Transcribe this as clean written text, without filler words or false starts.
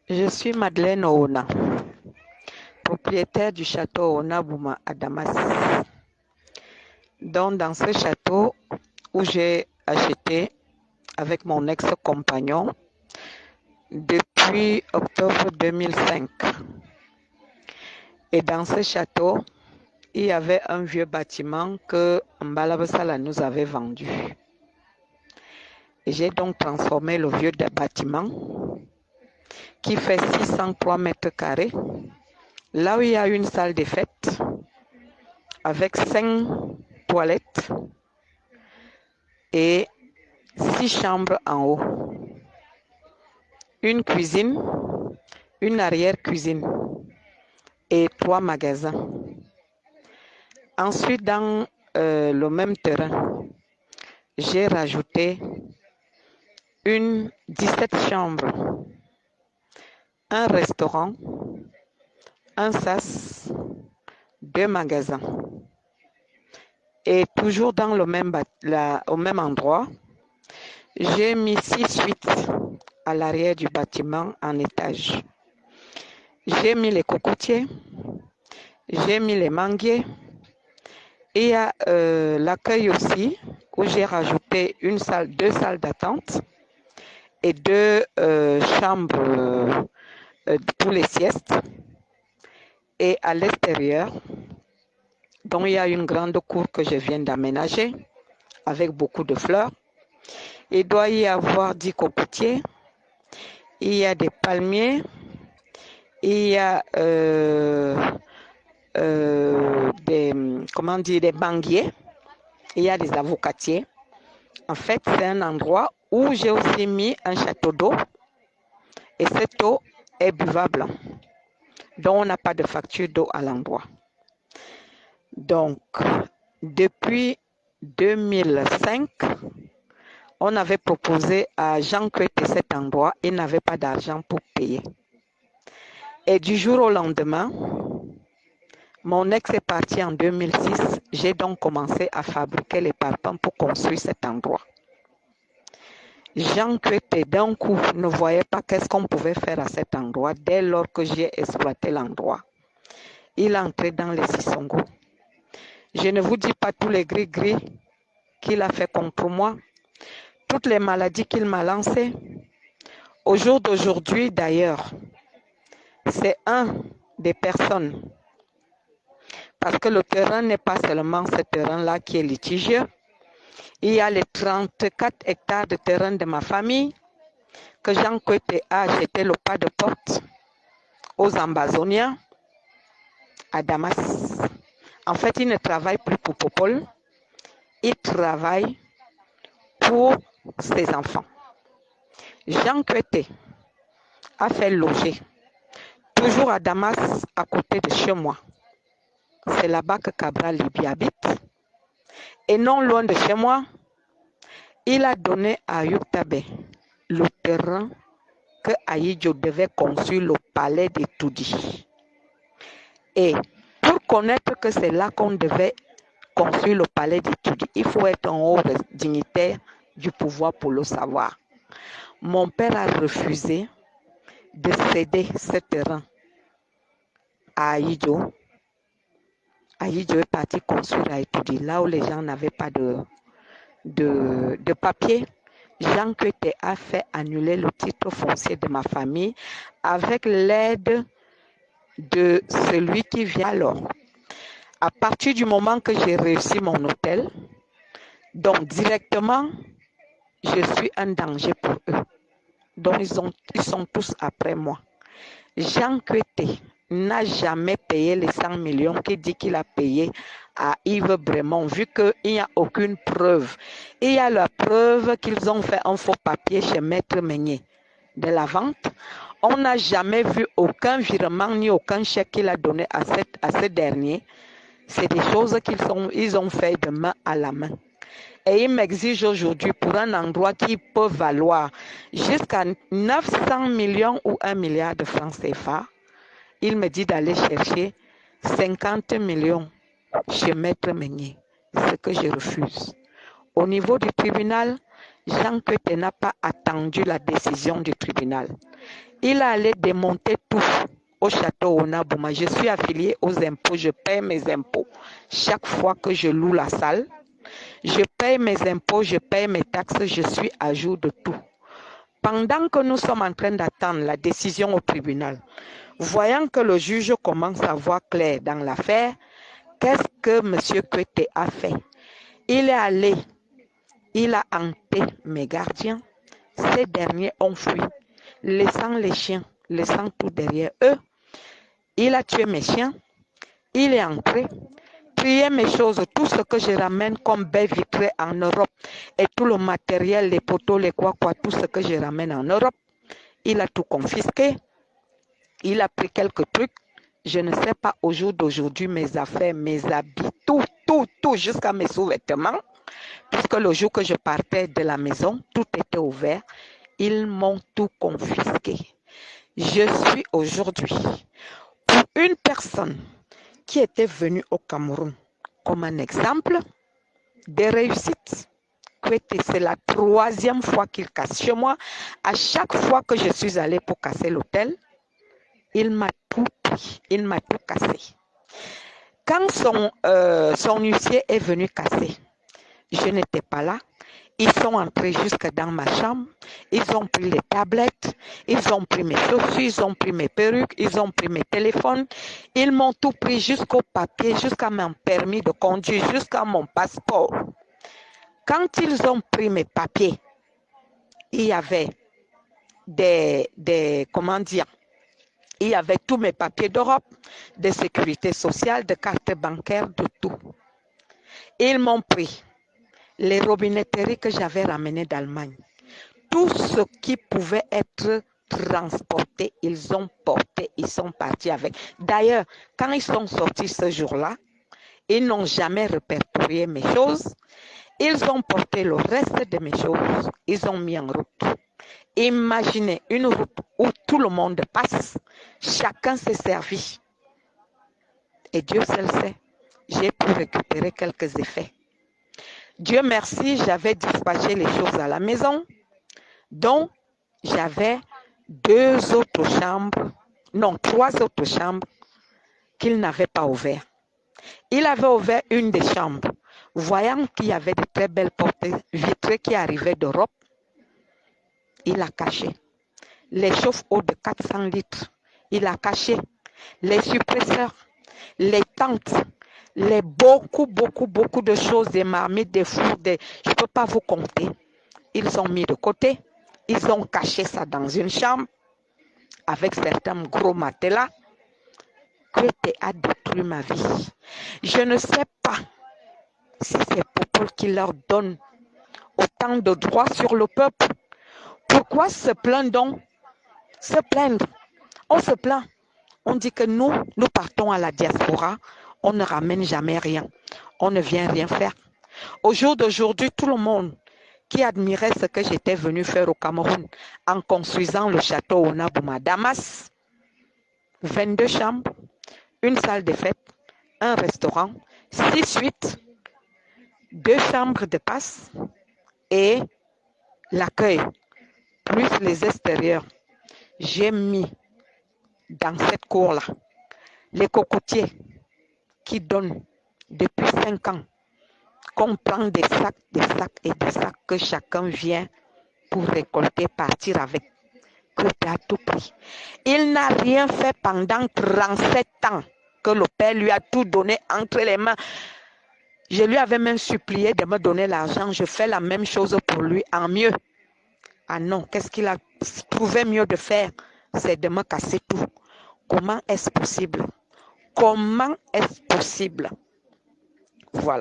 Je suis Madeleine Oona, propriétaire du château Oona Bouma à Damas. Donc, dans ce château où j'ai acheté avec mon ex-compagnon depuis octobre 2005. Et dans ce château, il y avait un vieux bâtiment que Mbalabasala nous avait vendu. Et j'ai donc transformé le vieux bâtiment qui fait 603 mètres carrés, là où il y a une salle de fête avec 5 toilettes et 6 chambres en haut, une cuisine, une arrière-cuisine et 3 magasins. Ensuite, dans le même terrain, j'ai rajouté 17 chambres, un restaurant, un sas, 2 magasins. Et toujours dans le même, au même endroit, j'ai mis 6 suites à l'arrière du bâtiment en étage. J'ai mis les cocotiers, j'ai mis les manguiers. Il y a l'accueil aussi, où j'ai rajouté 2 salles d'attente et 2 chambres pour les siestes. Et à l'extérieur, donc il y a une grande cour que je viens d'aménager avec beaucoup de fleurs. Il doit y avoir 10 cocotiers, il y a des palmiers, il y a des banquiers, il y a des avocatiers. En fait, c'est un endroit où j'ai aussi mis un château d'eau et cette eau est buvable. Donc, on n'a pas de facture d'eau à l'endroit. Donc, depuis 2005, on avait proposé à Jean Couette cet endroit. Il n'avait pas d'argent pour payer. Et du jour au lendemain, mon ex est parti en 2006. J'ai donc commencé à fabriquer les parpaings pour construire cet endroit. Jean Couette, d'un coup, ne voyait pas qu'est-ce qu'on pouvait faire à cet endroit dès lors que j'ai exploité l'endroit. Il est entré dans les Sissongo. Je ne vous dis pas tous les gris-gris qu'il a fait contre moi, toutes les maladies qu'il m'a lancées. Au jour d'aujourd'hui, d'ailleurs, c'est un des personnes, parce que le terrain n'est pas seulement ce terrain-là qui est litigieux. Il y a les 34 hectares de terrain de ma famille que Jean Couette a acheté le pas de porte aux Ambazoniens à Damas. En fait, il ne travaille plus pour Popol, il travaille pour ses enfants. Jean Couette a fait loger, toujours à Damas, à côté de chez moi. C'est là-bas que Cabral Libye habite. Et non loin de chez moi, il a donné à Yuktabe le terrain que Aïdjo devait construire le palais de Toudi. Et pour connaître que c'est là qu'on devait construire le palais de Toudi, il faut être un haut dignitaire du pouvoir pour le savoir. Mon père a refusé de céder ce terrain à Aïdjo. Aïdjo est parti construire à Toudi, là où les gens n'avaient pas de papier. Jean Couette a fait annuler le titre foncier de ma famille avec l'aide de celui qui vient alors. À partir du moment que j'ai réussi mon hôtel, donc directement, je suis un danger pour eux. Donc ils sont tous après moi. Jean Couette n'a jamais payé les 100 millions qu'il dit qu'il a payé à Yves Bremont, vu qu'il n'y a aucune preuve. Il y a la preuve qu'ils ont fait un faux papier chez Maître Meunier de la vente. On n'a jamais vu aucun virement ni aucun chèque qu'il a donné à ce dernier. C'est des choses qu'ils ont fait de main à la main. Et ils m'exigent aujourd'hui pour un endroit qui peut valoir jusqu'à 900 millions ou 1 milliard de francs CFA. Il me dit d'aller chercher 50 millions chez Maître Meunier, ce que je refuse. Au niveau du tribunal, Jean Coeté n'a pas attendu la décision du tribunal. Il a allé démonter tout au château Onabouma. Je suis affilié aux impôts, je paie mes impôts. Chaque fois que je loue la salle, je paie mes impôts, je paie mes taxes, je suis à jour de tout. Pendant que nous sommes en train d'attendre la décision au tribunal, voyant que le juge commence à voir clair dans l'affaire, qu'est-ce que M. Coeté a fait? Il est allé, il a hanté mes gardiens. Ces derniers ont fui, laissant les chiens, laissant tout derrière eux. Il a tué mes chiens, il est entré, trié mes choses, tout ce que je ramène comme baies vitrées en Europe et tout le matériel, les poteaux, les quoi, tout ce que je ramène en Europe. Il a tout confisqué, il a pris quelques trucs. Je ne sais pas au jour d'aujourd'hui mes affaires, mes habits, tout, jusqu'à mes sous-vêtements. Puisque le jour que je partais de la maison, tout était ouvert. Ils m'ont tout confisqué. Je suis aujourd'hui pour une personne qui était venue au Cameroun comme un exemple de réussite. C'est la 3e fois qu'il casse chez moi. À chaque fois que je suis allée pour casser l'hôtel, il m'a tout pris, il m'a tout cassé. Quand son huissier est venu casser, je n'étais pas là. Ils sont entrés jusque dans ma chambre. Ils ont pris les tablettes. Ils ont pris mes chaussures. Ils ont pris mes perruques. Ils ont pris mes téléphones. Ils m'ont tout pris jusqu'au papier, jusqu'à mon permis de conduire, jusqu'à mon passeport. Quand ils ont pris mes papiers, il y avait il y avait tous mes papiers d'Europe, de sécurité sociale, de carte bancaire, de tout. Ils m'ont pris les robinetteries que j'avais ramenées d'Allemagne. Tout ce qui pouvait être transporté, ils ont porté, ils sont partis avec. D'ailleurs, quand ils sont sortis ce jour-là, ils n'ont jamais répertorié mes choses. Ils ont porté le reste de mes choses. Ils ont mis en route. Imaginez une route où tout le monde passe. Chacun s'est servi. Et Dieu seul sait, j'ai pu récupérer quelques effets. Dieu merci, j'avais dispatché les choses à la maison. Donc, j'avais 3 autres chambres qu'il n'avait pas ouvertes. Il avait ouvert une des chambres. Voyant qu'il y avait de très belles portes vitrées qui arrivaient d'Europe, il a caché. Les chauffe-eau de 400 litres, il a caché. Les suppresseurs, les tentes, les beaucoup de choses, des marmites, des fours, je ne peux pas vous compter. Ils ont mis de côté. Ils ont caché ça dans une chambre avec certains gros matelas. Coeté a détruit ma vie. Je ne sais pas si c'est Popol qui leur donne autant de droits sur le peuple. Pourquoi se plaindre donc? Se plaindre. On se plaint. On dit que nous partons à la diaspora. On ne ramène jamais rien. On ne vient rien faire. Au jour d'aujourd'hui, tout le monde qui admirait ce que j'étais venu faire au Cameroun en construisant le château Onabouma Damas, 22 chambres, une salle de fête, un restaurant, 6 suites, 2 chambres de passe et l'accueil, plus les extérieurs. J'ai mis dans cette cour-là les cocotiers qui donnent depuis 5 ans qu'on prend des sacs et des sacs que chacun vient pour récolter, partir avec. Coeté a tout pris. Il n'a rien fait pendant 37 ans que le père lui a tout donné entre les mains. Je lui avais même supplié de me donner l'argent. Je fais la même chose pour lui en mieux. Ah non, qu'est-ce qu'il a trouvé mieux de faire? C'est de me casser tout. Comment est-ce possible? Comment est-ce possible? Voilà.